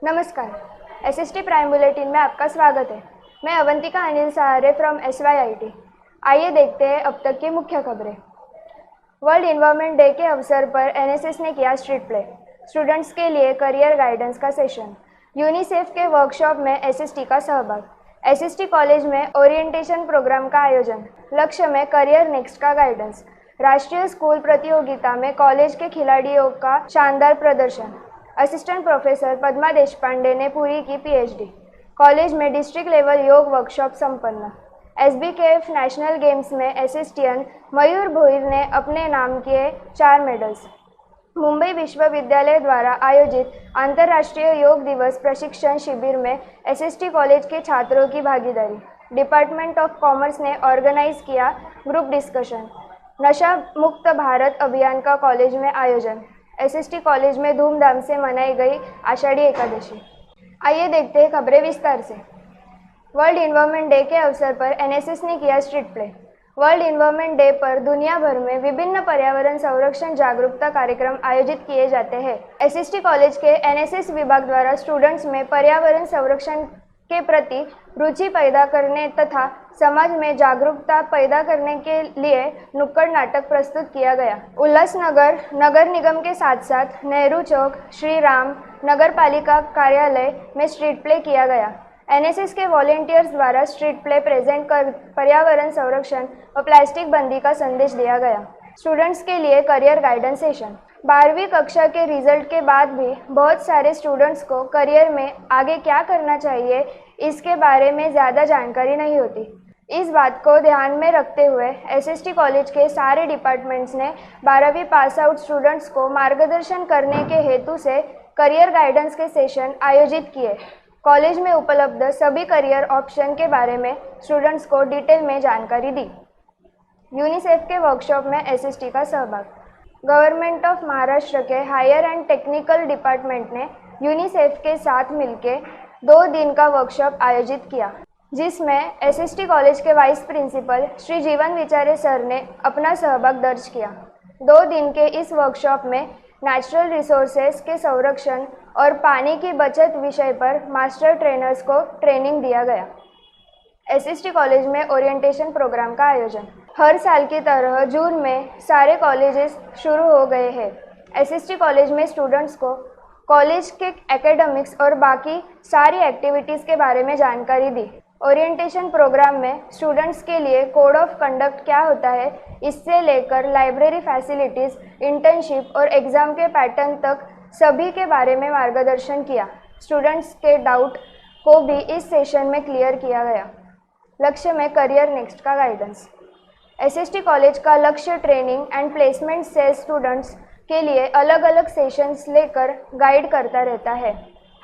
नमस्कार, SST prime bulletin में आपका स्वागत है। मैं अवंतिका अनिल सहारे फ्रॉम SYIT। आइए देखते हैं अब तक की मुख्य खबरें। वर्ल्ड एनवायरनमेंट डे के अवसर पर एनएसएस ने किया स्ट्रीट प्ले, स्टूडेंट्स के लिए करियर गाइडेंस का सेशन। यूनिसेफ के वर्कशॉप में एसएसटी का सहभाग। एसएसटी कॉलेज में ओरिएंटेशन प्रोग्राम का आयोजन। लक्ष्य में करियर नेक्स्ट का गाइडेंस। राष्ट्रीय स्कूल प्रतियोगिता में कॉलेज के खिलाड़ियों का शानदार प्रदर्शन। असिस्टेंट प्रोफेसर पद्मा देशपांडे ने पूरी की PhD। कॉलेज में डिस्ट्रिक्ट लेवल योग वर्कशॉप संपन्न। SBKF नेशनल गेम्स में एसएसटियन मयूर भोईर ने अपने नाम किए 4 मेडल्स। मुंबई विश्वविद्यालय द्वारा आयोजित अंतर्राष्ट्रीय योग दिवस प्रशिक्षण शिविर में एसएसटी कॉलेज के छात्रों की भागीदारी। डिपार्टमेंट ऑफ कॉमर्स ने ऑर्गेनाइज किया ग्रुप डिस्कशन। नशा मुक्त भारत अभियान का कॉलेज में आयोजन। एसएसटी कॉलेज में धूमधाम से मनाई गई आषाढ़ी एकादशी। आइए देखते हैं खबरें विस्तार से। वर्ल्ड एनवायरनमेंट डे के अवसर पर एनएसएस ने किया street play. World environment day पर दुनिया भर में विभिन्न पर्यावरण संरक्षण जागरूकता कार्यक्रम आयोजित किए जाते हैं। एसएसटी कॉलेज के एनएसएस विभाग द्वारा स्टूडेंट्स में पर्यावरण संरक्षण के प्रति रुचि पैदा करने तथा समाज में जागरूकता पैदा करने के लिए नुक्कड़ नाटक प्रस्तुत किया गया। उल्लासनगर नगर निगम के साथ साथ नेहरू चौक, श्री राम नगर पालिका कार्यालय में स्ट्रीट प्ले किया गया। एनएसएस के वॉलेंटियर्स द्वारा स्ट्रीट प्ले प्रेजेंट कर पर्यावरण संरक्षण और प्लास्टिक बंदी का संदेश दिया गया। स्टूडेंट्स के लिए करियर गाइडेंस सेशन। 12वीं कक्षा के रिजल्ट के बाद भी बहुत सारे स्टूडेंट्स को करियर में आगे क्या करना चाहिए इसके बारे में ज़्यादा जानकारी नहीं होती। इस बात को ध्यान में रखते हुए एसएसटी कॉलेज के सारे डिपार्टमेंट्स ने 12वीं पास आउट स्टूडेंट्स को मार्गदर्शन करने के हेतु से करियर गाइडेंस के सेशन आयोजित किए। कॉलेज में उपलब्ध सभी करियर ऑप्शन के बारे में स्टूडेंट्स को डिटेल में जानकारी दी। यूनिसेफ के वर्कशॉप में एसएसटी का सहभाग। गवर्नमेंट ऑफ महाराष्ट्र के हायर एंड टेक्निकल डिपार्टमेंट ने यूनिसेफ के साथ मिलकर 2 दिन का वर्कशॉप आयोजित किया, जिसमें एसएसटी कॉलेज के वाइस प्रिंसिपल श्री जीवन विचारे सर ने अपना सहभाग दर्ज किया। 2 दिन के इस वर्कशॉप में नेचुरल रिसोर्सेज के संरक्षण और पानी की बचत विषय पर मास्टर ट्रेनर्स को ट्रेनिंग दिया गया। एसएसटी कॉलेज में ओरिएंटेशन प्रोग्राम का आयोजन। हर साल की तरह जून में सारे कॉलेजेस शुरू हो गए हैं। एसएसटी कॉलेज में स्टूडेंट्स को कॉलेज के एकेडमिक्स और बाकी सारी एक्टिविटीज़ के बारे में जानकारी दी। ओरिएंटेशन प्रोग्राम में स्टूडेंट्स के लिए कोड ऑफ कंडक्ट क्या होता है इससे लेकर लाइब्रेरी फैसिलिटीज़, इंटर्नशिप और एग्ज़ाम के पैटर्न तक सभी के बारे में मार्गदर्शन किया। स्टूडेंट्स के डाउट को भी इस सेशन में क्लियर किया गया। लक्ष्य में करियर नेक्स्ट का गाइडेंस। एसएसटी कॉलेज का लक्ष्य ट्रेनिंग एंड प्लेसमेंट से स्टूडेंट्स के लिए अलग अलग सेशंस लेकर गाइड करता रहता है।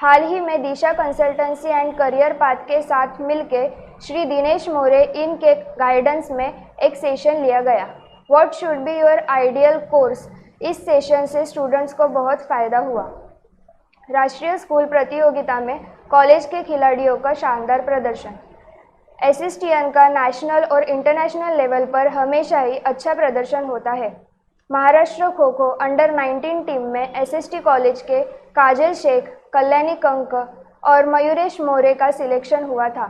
हाल ही में दिशा कंसल्टेंसी एंड करियर पाथ के साथ मिलकर श्री दिनेश मोरे इनके गाइडेंस में एक सेशन लिया गया। What should be your ideal course. इस सेशन से स्टूडेंट्स को बहुत फ़ायदा हुआ। राष्ट्रीय स्कूल प्रतियोगिता में कॉलेज के खिलाड़ियों का शानदार प्रदर्शन। एसएसटीएन का नेशनल और इंटरनेशनल लेवल पर हमेशा ही अच्छा प्रदर्शन होता है। महाराष्ट्र खो खो अंडर 19 टीम में एसएसटी कॉलेज के काजल शेख, कल्याणी कंक और मयूरेश मोरे का सिलेक्शन हुआ था।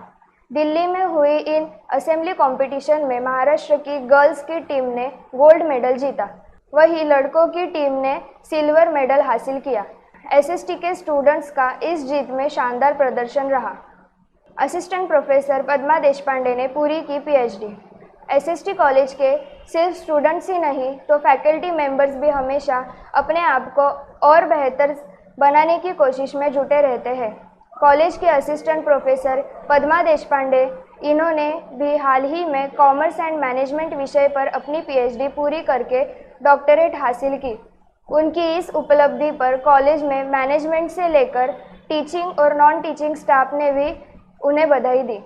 दिल्ली में हुई इन असेंबली कंपटीशन में महाराष्ट्र की गर्ल्स की टीम ने गोल्ड मेडल जीता, वहीं लड़कों की टीम ने सिल्वर मेडल हासिल किया। एसएसटी के स्टूडेंट्स का इस जीत में शानदार प्रदर्शन रहा। असिस्टेंट प्रोफेसर पद्मा देशपांडे ने पूरी की PhD। एसएसटी कॉलेज के सिर्फ स्टूडेंट्स ही नहीं तो फैकल्टी मेंबर्स भी हमेशा अपने आप को और बेहतर बनाने की कोशिश में जुटे रहते हैं। कॉलेज के असिस्टेंट प्रोफेसर पद्मा देशपांडे इन्होंने भी हाल ही में कॉमर्स एंड मैनेजमेंट विषय पर अपनी PhD पूरी करके डॉक्टरेट हासिल की। उनकी इस उपलब्धि पर कॉलेज में मैनेजमेंट से लेकर टीचिंग और नॉन टीचिंग स्टाफ ने भी उन्हें बधाई दी।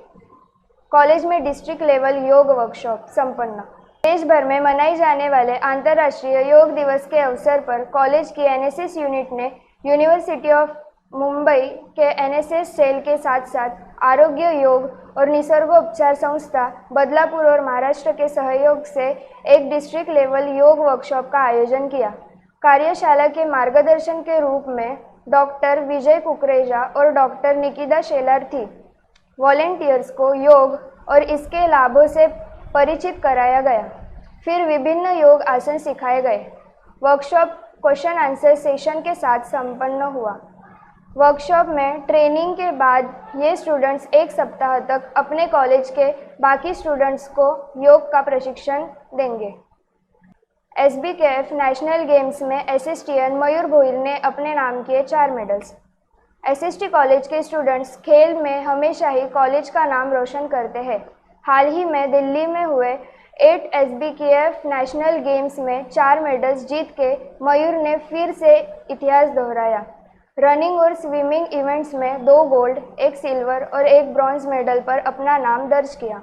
कॉलेज में डिस्ट्रिक्ट लेवल योग वर्कशॉप संपन्न। देश भर में मनाए जाने वाले अंतर्राष्ट्रीय योग दिवस के अवसर पर कॉलेज की एनएसएस यूनिट ने यूनिवर्सिटी ऑफ मुंबई के एनएसएस सेल के साथ साथ आरोग्य योग और निसर्गोपचार संस्था बदलापुर और महाराष्ट्र के सहयोग से एक डिस्ट्रिक्ट लेवल योग वर्कशॉप का आयोजन किया। कार्यशाला के मार्गदर्शन के रूप में डॉक्टर विजय कुकरेजा और डॉक्टर निकिता शेलार थी। वॉलेंटियर्स को योग और इसके लाभों से परिचित कराया गया। फिर विभिन्न योग आसन सिखाए गए। वर्कशॉप क्वेश्चन आंसर सेशन के साथ संपन्न हुआ। वर्कशॉप में ट्रेनिंग के बाद ये स्टूडेंट्स एक सप्ताह तक अपने कॉलेज के बाकी स्टूडेंट्स को योग का प्रशिक्षण देंगे। SBKF नेशनल गेम्स में एसएसटीएन मयूर भोइर ने अपने नाम किए 4 मेडल्स। SST कॉलेज के स्टूडेंट्स खेल में हमेशा ही कॉलेज का नाम रोशन करते हैं। हाल ही में दिल्ली में हुए 8 SBKF नेशनल गेम्स में 4 मेडल्स जीत के मयूर ने फिर से इतिहास दोहराया। रनिंग और स्विमिंग इवेंट्स में 2 गोल्ड, 1 सिल्वर और 1 ब्रॉन्ज मेडल पर अपना नाम दर्ज किया।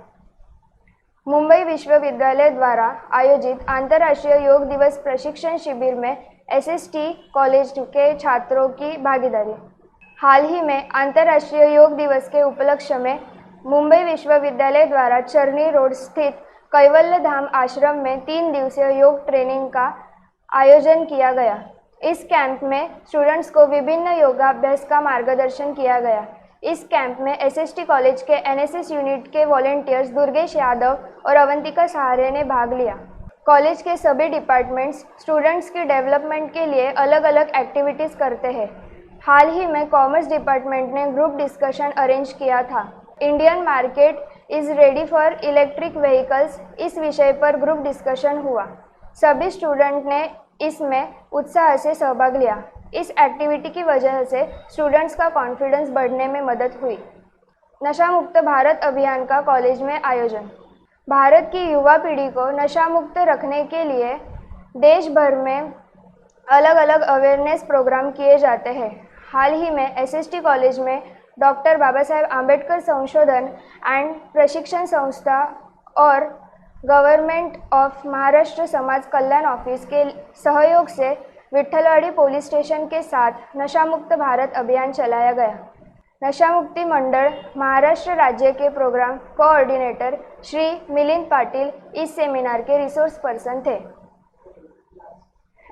मुंबई विश्वविद्यालय द्वारा आयोजित अंतर्राष्ट्रीय योग दिवस प्रशिक्षण शिविर में SST कॉलेज के छात्रों की भागीदारी। हाल ही में अंतर्राष्ट्रीय योग दिवस के उपलक्ष्य में मुंबई विश्वविद्यालय द्वारा चरनी रोड स्थित कैवल्य धाम आश्रम में 3 दिवसीय योग ट्रेनिंग का आयोजन किया गया। इस कैंप में स्टूडेंट्स को विभिन्न योगाभ्यास का मार्गदर्शन किया गया। इस कैंप में SST कॉलेज के NSS यूनिट के वॉलेंटियर्स दुर्गेश यादव और अवंतिका सहारे ने भाग लिया। कॉलेज के सभी डिपार्टमेंट्स स्टूडेंट्स की डेवलपमेंट के लिए अलग अलग एक्टिविटीज़ करते हैं। हाल ही में कॉमर्स डिपार्टमेंट ने ग्रुप डिस्कशन अरेंज किया था। Indian market is ready for electric vehicles, इस विषय पर ग्रुप डिस्कशन हुआ। सभी स्टूडेंट ने इसमें उत्साह से सहभाग लिया। इस एक्टिविटी की वजह से स्टूडेंट्स का कॉन्फिडेंस बढ़ने में मदद हुई। नशा मुक्त भारत अभियान का कॉलेज में आयोजन। भारत की युवा पीढ़ी को नशा मुक्त रखने के लिए देश भर में अलग अलग अवेयरनेस प्रोग्राम किए जाते हैं। हाल ही में SST कॉलेज में डॉक्टर बाबा साहेब आम्बेडकर संशोधन एंड प्रशिक्षण संस्था और गवर्नमेंट ऑफ महाराष्ट्र समाज कल्याण ऑफिस के सहयोग से विट्ठलवाड़ी पुलिस स्टेशन के साथ नशा मुक्त भारत अभियान चलाया गया। नशा मुक्ति मंडल महाराष्ट्र राज्य के प्रोग्राम कोऑर्डिनेटर श्री मिलिंद पाटिल इस सेमिनार के रिसोर्स पर्सन थे।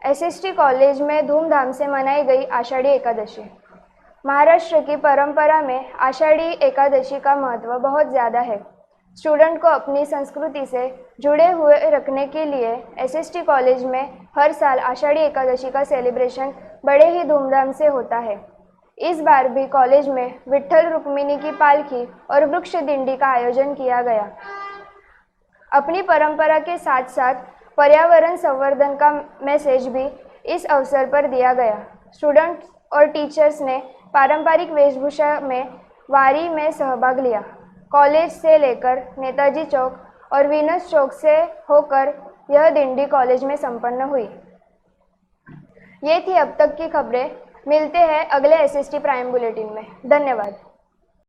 SST कॉलेज में धूमधाम से मनाई गई आषाढ़ी एकादशी। महाराष्ट्र की परंपरा में आषाढ़ी एकादशी का महत्व बहुत ज़्यादा है। स्टूडेंट को अपनी संस्कृति से जुड़े हुए रखने के लिए SST कॉलेज में हर साल आषाढ़ी एकादशी का सेलिब्रेशन बड़े ही धूमधाम से होता है। इस बार भी कॉलेज में विट्ठल रुक्मिणी की पालकी और वृक्ष दिंडी का आयोजन किया गया। अपनी परंपरा के साथ साथ पर्यावरण संवर्धन का मैसेज भी इस अवसर पर दिया गया। स्टूडेंट्स और टीचर्स ने पारंपरिक वेशभूषा में वारी में सहभाग लिया। कॉलेज से लेकर नेताजी चौक और वीनस चौक से होकर यह दिंडी कॉलेज में संपन्न हुई। ये थी अब तक की खबरें। मिलते हैं अगले SST प्राइम बुलेटिन में। धन्यवाद।